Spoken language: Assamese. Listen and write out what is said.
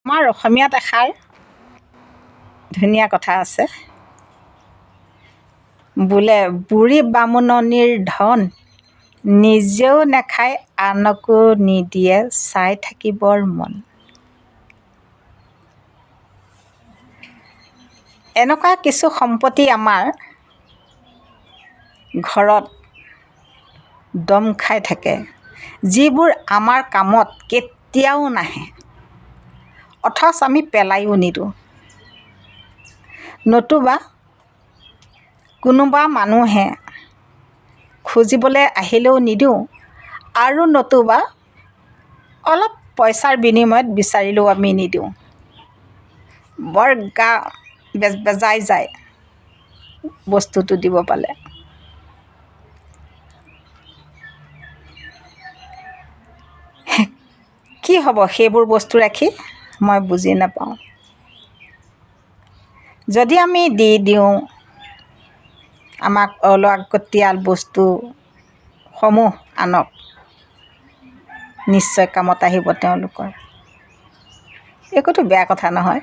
আমাৰ অসমীয়াত এষাৰ ধুনীয়া কথা আছে, বোলে বুঢ়ী বামুণনীৰ ধন নিজেও নাখায় আনকো নিদিয়ে চাই থাকিবৰ মন। এনেকুৱা কিছু সম্পত্তি আমাৰ ঘৰত দম খাই থাকে, যিবোৰ আমাৰ কামত কেতিয়াও নাহে, অথচ আমি পেলাইও নিদিওঁ। নতুবা কোনোবা মানুহে খুজিবলৈ আহিলেও নিদিওঁ, আৰু নতুবা অলপ পইচাৰ বিনিময়ত বিচাৰিলেও আমি নিদিওঁ। বৰ গা বেজাই যায় বস্তুটো দিব পালে। কি হ'ব সেইবোৰ বস্তু ৰাখি মই বুজি নাপাওঁ। যদি আমি দি দিওঁ আমাক অলাগতিয়াল বস্তুসমূহ আনক, নিশ্চয় কামত আহিব তেওঁলোকৰ। একোতো বেয়া কথা নহয়।